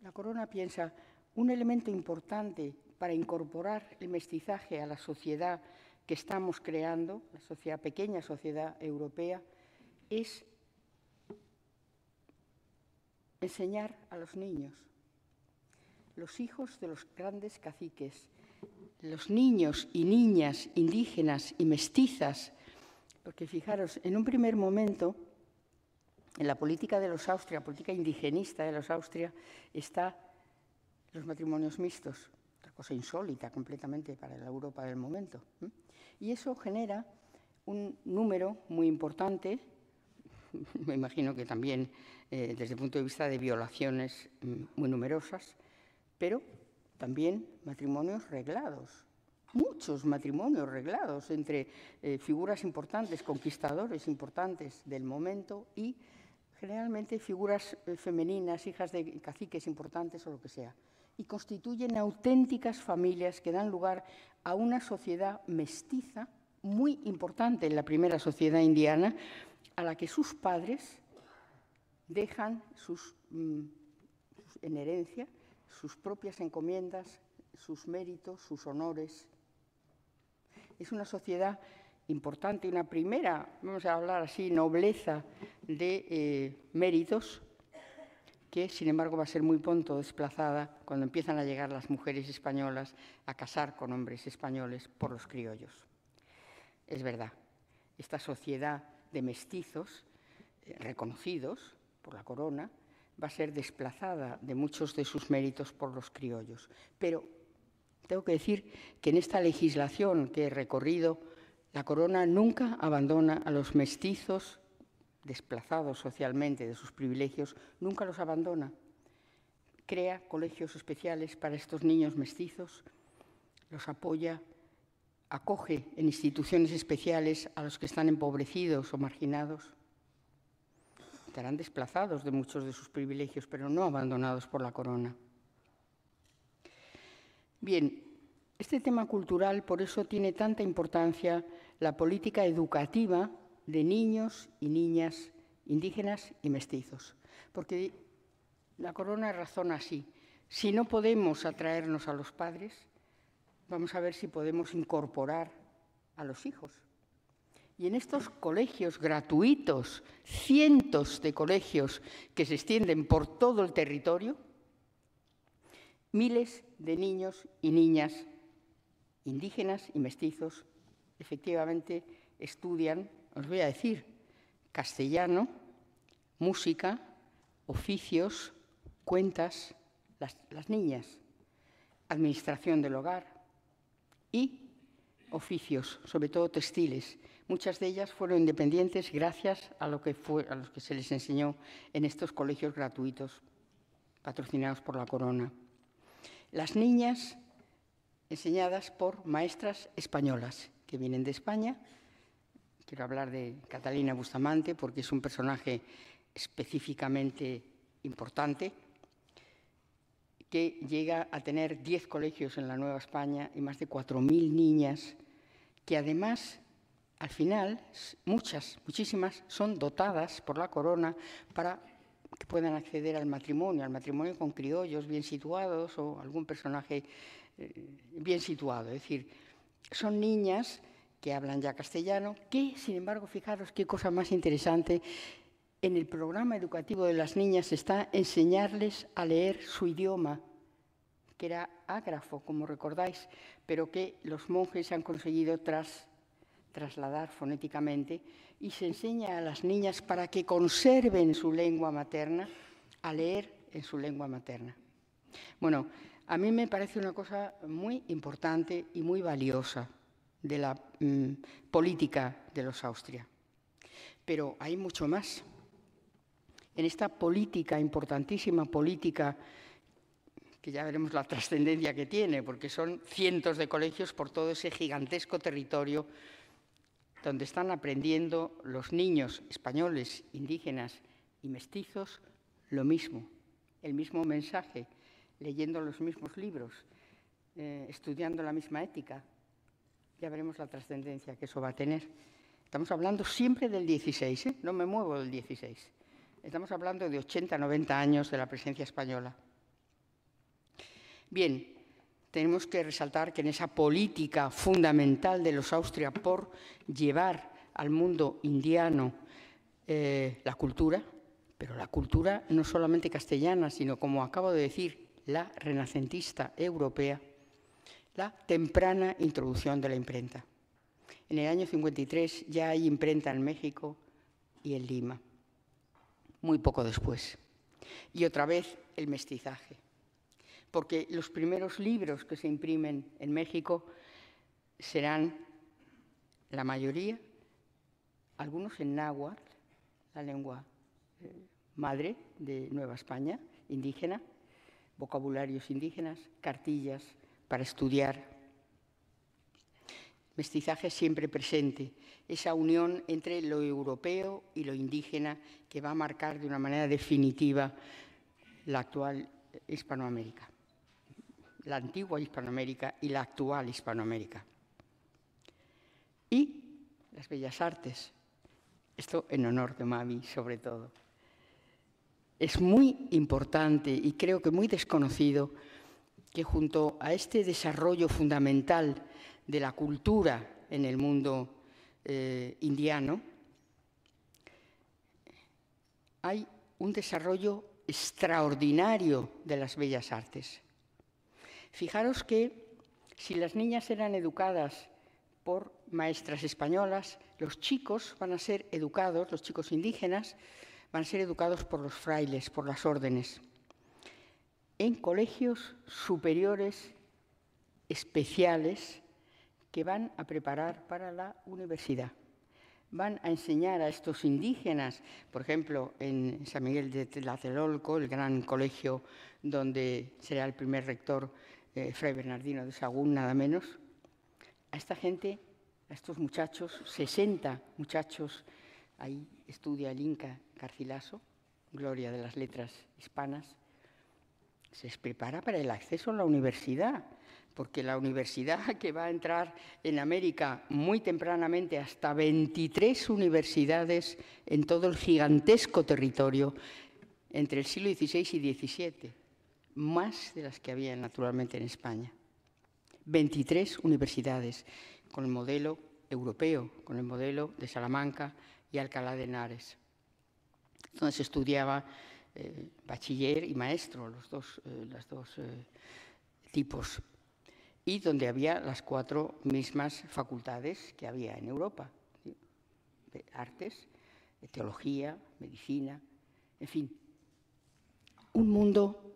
la corona piensa un elemento importante para incorporar el mestizaje a la sociedad que estamos creando, la sociedad, pequeña sociedad europea, es enseñar a los niños, los hijos de los grandes caciques, los niños y niñas indígenas y mestizas, porque fijaros, en un primer momento, en la política de los Austria, política indigenista de los Austria, está los matrimonios mixtos, otra cosa insólita completamente para la Europa del momento. Y eso genera un número muy importante, me imagino que también desde el punto de vista de violaciones muy numerosas, pero también matrimonios reglados, muchos matrimonios reglados entre figuras importantes, conquistadores importantes del momento y generalmente figuras femeninas, hijas de caciques importantes o lo que sea. Y constituyen auténticas familias que dan lugar a una sociedad mestiza muy importante en la primera sociedad indiana, a la que sus padres dejan en herencia sus propias encomiendas, sus méritos, sus honores. Es una sociedad importante, una primera, vamos a hablar así, nobleza de méritos, que sin embargo va a ser muy pronto desplazada cuando empiezan a llegar las mujeres españolas a casar con hombres españoles por los criollos. Es verdad, esta sociedad de mestizos reconocidos por la corona va a ser desplazada de muchos de sus méritos por los criollos. Pero tengo que decir que en esta legislación que he recorrido, la corona nunca abandona a los mestizos desplazados socialmente de sus privilegios, nunca los abandona. Crea colegios especiales para estos niños mestizos, los apoya, acoge en instituciones especiales a los que están empobrecidos o marginados. Estarán desplazados de muchos de sus privilegios, pero no abandonados por la corona. Bien, este tema cultural, por eso tiene tanta importancia la política educativa de niños y niñas indígenas y mestizos. Porque la corona razona así: si no podemos atraernos a los padres, vamos a ver si podemos incorporar a los hijos. Y en estos colegios gratuitos, cientos de colegios que se extienden por todo el territorio, miles de niños y niñas indígenas y mestizos efectivamente estudian, os voy a decir, castellano, música, oficios, cuentas, las niñas, administración del hogar y oficios, sobre todo textiles. Muchas de ellas fueron independientes gracias a los que se les enseñó en estos colegios gratuitos patrocinados por la corona. Las niñas enseñadas por maestras españolas que vienen de España. Quiero hablar de Catalina Bustamante porque es un personaje específicamente importante, que llega a tener 10 colegios en la Nueva España y más de 4.000 niñas, que además, al final, muchísimas, son dotadas por la corona para que puedan acceder al matrimonio con criollos bien situados o algún personaje bien situado. Es decir, son niñas que hablan ya castellano, que, sin embargo, fijaros qué cosa más interesante, en el programa educativo de las niñas está enseñarles a leer su idioma, que era ágrafo, como recordáis, pero que los monjes han conseguido trasladar fonéticamente, y se enseña a las niñas para que conserven su lengua materna, a leer en su lengua materna. Bueno, a mí me parece una cosa muy importante y muy valiosa de la política de los Austria. Pero hay mucho más. En esta política, importantísima política, que ya veremos la trascendencia que tiene, porque son cientos de colegios por todo ese gigantesco territorio donde están aprendiendo los niños españoles, indígenas y mestizos lo mismo, el mismo mensaje, leyendo los mismos libros, estudiando la misma ética. Ya veremos la trascendencia que eso va a tener. Estamos hablando siempre del 16, no me muevo del 16. Estamos hablando de 80, 90 años de la presencia española. Bien, tenemos que resaltar que en esa política fundamental de los Austria por llevar al mundo indiano la cultura, pero la cultura no solamente castellana, sino, como acabo de decir, la renacentista europea, la temprana introducción de la imprenta. En el año 53 ya hay imprenta en México y en Lima, muy poco después. Y otra vez el mestizaje, porque los primeros libros que se imprimen en México serán, la mayoría, algunos en náhuatl, la lengua madre de Nueva España, indígena, vocabularios indígenas, cartillas para estudiar mestizaje siempre presente, esa unión entre lo europeo y lo indígena que va a marcar de una manera definitiva la actual Hispanoamérica, la antigua Hispanoamérica y la actual Hispanoamérica. Y las bellas artes, esto en honor de Mami sobre todo. Es muy importante y creo que muy desconocido que junto a este desarrollo fundamental de la cultura en el mundo indiano, hay un desarrollo extraordinario de las bellas artes. Fijaros que si las niñas eran educadas por maestras españolas, los chicos van a ser educados, los chicos indígenas, van a ser educados por los frailes, por las órdenes, en colegios superiores especiales que van a preparar para la universidad. Van a enseñar a estos indígenas, por ejemplo, en San Miguel de Tlatelolco, el gran colegio donde será el primer rector Fray Bernardino de Sahagún, nada menos, a esta gente, a estos muchachos, 60 muchachos, ahí estudia el Inca Garcilaso, gloria de las letras hispanas, se les prepara para el acceso a la universidad, porque la universidad que va a entrar en América muy tempranamente, hasta 23 universidades en todo el gigantesco territorio, entre el siglo XVI y XVII, más de las que había naturalmente en España. 23 universidades, con el modelo europeo, con el modelo de Salamanca y Alcalá de Henares, donde se estudiaba bachiller y maestro, los dos tipos, y donde había las 4 mismas facultades que había en Europa, de artes, de teología, medicina, en fin, un mundo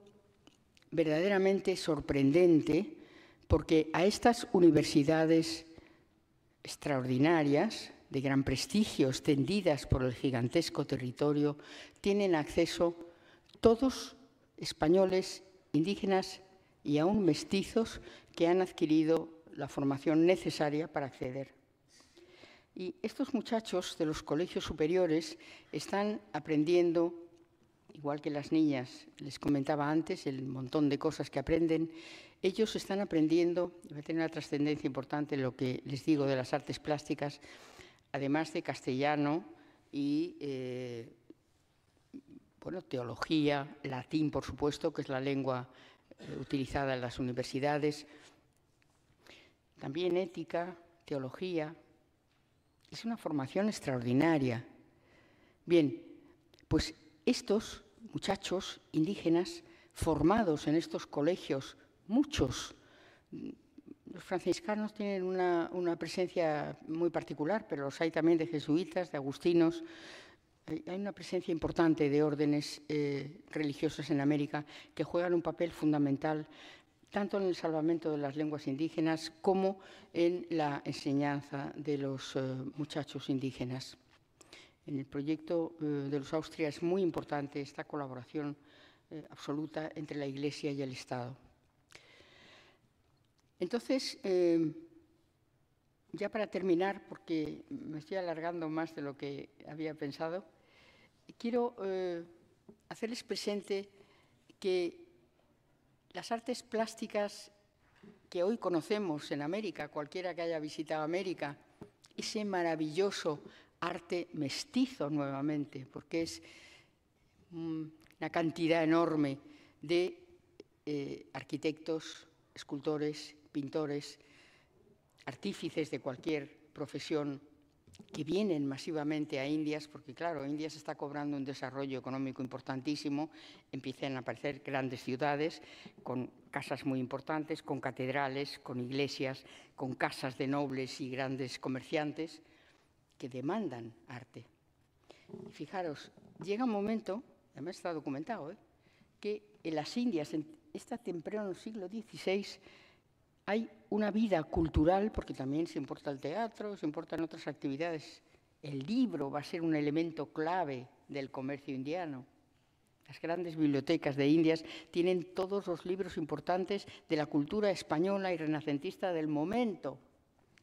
verdaderamente sorprendente, porque a estas universidades extraordinarias, de gran prestigio, extendidas por el gigantesco territorio, tienen acceso todos españoles, indígenas y aún mestizos que han adquirido la formación necesaria para acceder. Y estos muchachos de los colegios superiores están aprendiendo, igual que las niñas, les comentaba antes, el montón de cosas que aprenden, ellos están aprendiendo, y va a tener una trascendencia importante lo que les digo de las artes plásticas, además de castellano y teología, latín, por supuesto, que es la lengua utilizada en las universidades, también ética, teología. Es una formación extraordinaria. Bien, pues estos muchachos indígenas formados en estos colegios, muchos, los franciscanos tienen una presencia muy particular, pero los hay también de jesuitas, de agustinos. Hay una presencia importante de órdenes religiosas en América que juegan un papel fundamental tanto en el salvamento de las lenguas indígenas como en la enseñanza de los muchachos indígenas. En el proyecto de los Austria es muy importante esta colaboración absoluta entre la Iglesia y el Estado. Entonces, ya para terminar, porque me estoy alargando más de lo que había pensado, quiero hacerles presente que las artes plásticas que hoy conocemos en América, cualquiera que haya visitado América, ese maravilloso arte mestizo nuevamente, porque es una cantidad enorme de arquitectos, escultores, pintores, artífices de cualquier profesión que vienen masivamente a Indias, porque claro, Indias está cobrando un desarrollo económico importantísimo, empiezan a aparecer grandes ciudades con casas muy importantes, con catedrales, con iglesias, con casas de nobles y grandes comerciantes que demandan arte. Y fijaros, llega un momento, además está documentado, que en las Indias, en este temprano siglo XVI, hay una vida cultural, porque también se importa el teatro, se importan otras actividades. El libro va a ser un elemento clave del comercio indiano. Las grandes bibliotecas de Indias tienen todos los libros importantes de la cultura española y renacentista del momento.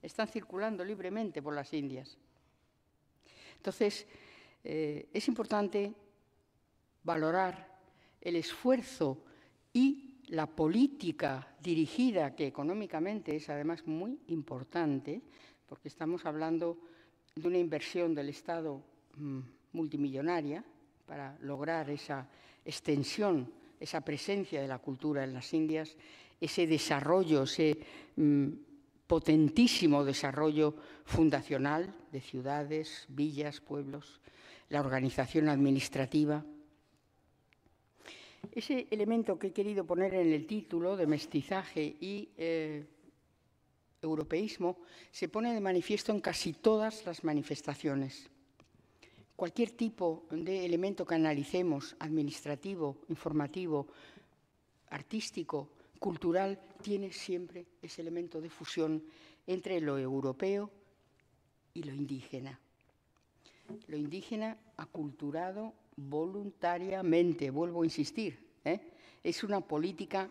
están circulando libremente por las Indias. Entonces, es importante valorar el esfuerzo y la política dirigida, que económicamente es además muy importante, porque estamos hablando de una inversión del Estado multimillonaria para lograr esa extensión, esa presencia de la cultura en las Indias, ese desarrollo, ese potentísimo desarrollo fundacional de ciudades, villas, pueblos, la organización administrativa. Ese elemento que he querido poner en el título de mestizaje y europeísmo se pone de manifiesto en casi todas las manifestaciones. Cualquier tipo de elemento que analicemos, administrativo, informativo, artístico, cultural, tiene siempre ese elemento de fusión entre lo europeo y lo indígena. Lo indígena aculturado voluntariamente, vuelvo a insistir, es una política,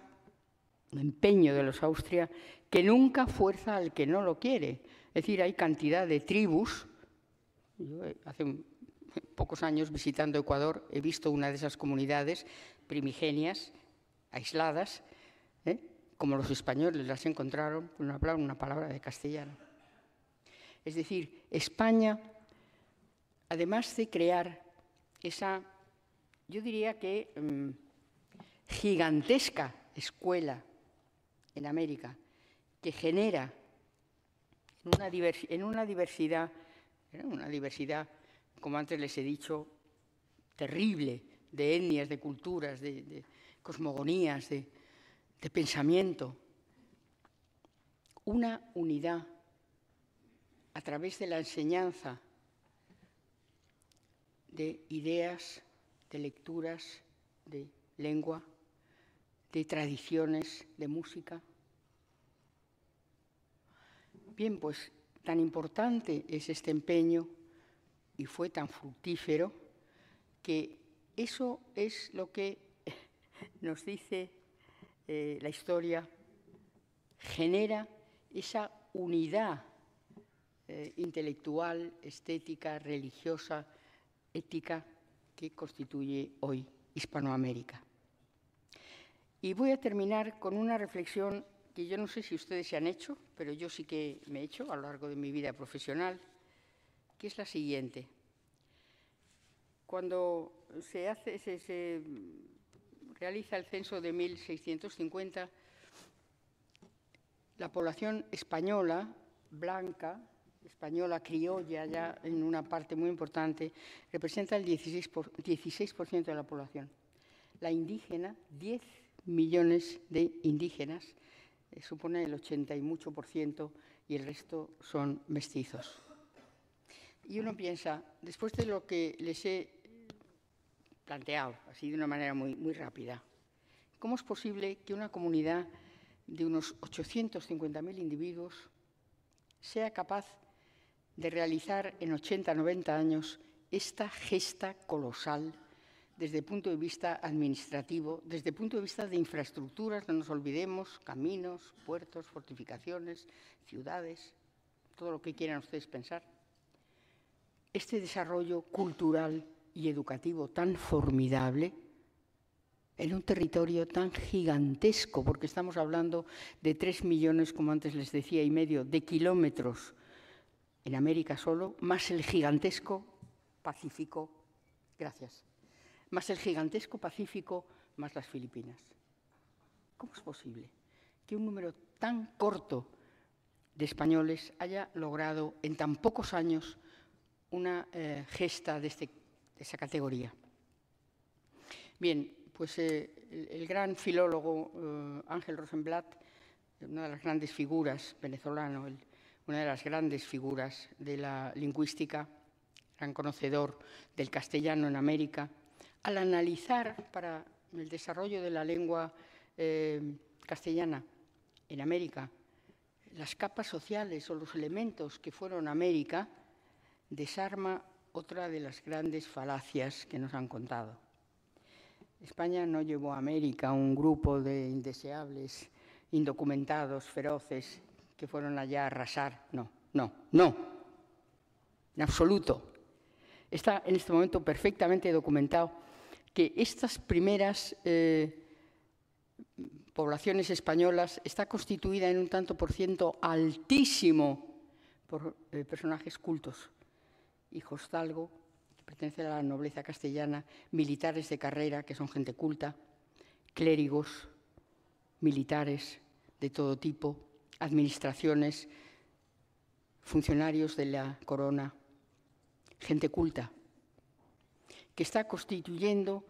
un empeño de los Austria que nunca fuerza al que no lo quiere. Es decir, hay cantidad de tribus. Yo hace pocos años visitando Ecuador he visto una de esas comunidades primigenias, aisladas, como los españoles las encontraron, no hablaban una palabra de castellano. Es decir, España, además de crear esa, yo diría que gigantesca escuela en América, que genera en una diversidad, como antes les he dicho, terrible, de etnias, de culturas, de cosmogonías, de pensamiento, una unidad a través de la enseñanza de ideas, de lecturas, de lengua, de tradiciones, de música. Bien, pues tan importante es este empeño y fue tan fructífero que eso es lo que nos dice la historia, genera esa unidad intelectual, estética, religiosa, ética que constituye hoy Hispanoamérica. Y voy a terminar con una reflexión que yo no sé si ustedes se han hecho, pero yo sí que me he hecho a lo largo de mi vida profesional, que es la siguiente. Cuando se realiza el censo de 1650, la población española, blanca, española criolla, ya en una parte muy importante, representa el 16% de la población. La indígena, 10 millones de indígenas, supone el 80 y mucho por ciento, y el resto son mestizos. Y uno piensa, después de lo que les he planteado, así de una manera muy rápida, ¿cómo es posible que una comunidad de unos 850.000 individuos sea capaz de realizar en 80, 90 años esta gesta colosal desde el punto de vista administrativo, desde el punto de vista de infraestructuras, no nos olvidemos, caminos, puertos, fortificaciones, ciudades, todo lo que quieran ustedes pensar? Este desarrollo cultural y educativo tan formidable en un territorio tan gigantesco, porque estamos hablando de 3 millones, como antes les decía, y medio de kilómetros en América solo, más el gigantesco Pacífico, gracias, más el gigantesco Pacífico, más las Filipinas. ¿Cómo es posible que un número tan corto de españoles haya logrado en tan pocos años una gesta de esa categoría? Bien, pues el gran filólogo Ángel Rosenblatt, una de las grandes figuras venezolano, una de las grandes figuras de la lingüística, gran conocedor del castellano en América, al analizar para el desarrollo de la lengua castellana en América las capas sociales o los elementos que fueron América, desarma otra de las grandes falacias que nos han contado. España no llevó a América un grupo de indeseables, indocumentados, feroces, que fueron allá a arrasar. No, no, no. En absoluto. Está en este momento perfectamente documentado que estas primeras poblaciones españolas está constituida en un tanto por ciento altísimo por personajes cultos. Hijosdalgo, que pertenece a la nobleza castellana, militares de carrera, que son gente culta, clérigos, militares de todo tipo, administraciones, funcionarios de la corona, gente culta, que está constituyendo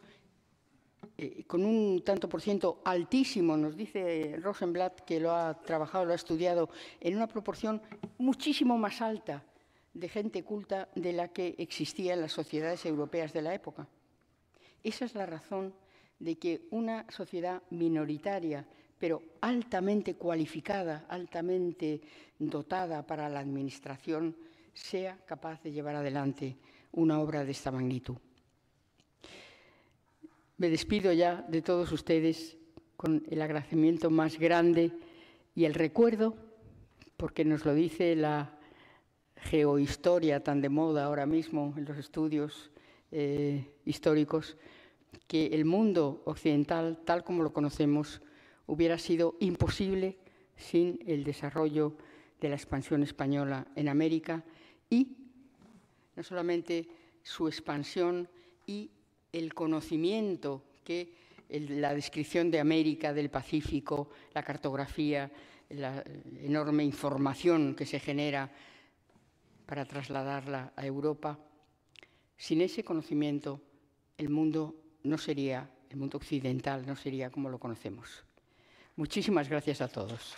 con un tanto por ciento altísimo, nos dice Rosenblatt, que lo ha trabajado, lo ha estudiado, en una proporción muchísimo más alta de gente culta de la que existía en las sociedades europeas de la época. Esa es la razón de que una sociedad minoritaria, pero altamente cualificada, altamente dotada para la administración, sea capaz de llevar adelante una obra de esta magnitud. Me despido ya de todos ustedes con el agradecimiento más grande y el recuerdo, porque nos lo dice la geohistoria tan de moda ahora mismo en los estudios históricos, que el mundo occidental, tal como lo conocemos, hubiera sido imposible sin el desarrollo de la expansión española en América y no solamente su expansión y el conocimiento que la descripción de América, del Pacífico, la cartografía, la enorme información que se genera para trasladarla a Europa, sin ese conocimiento el mundo occidental no sería como lo conocemos. Muchísimas gracias a todos.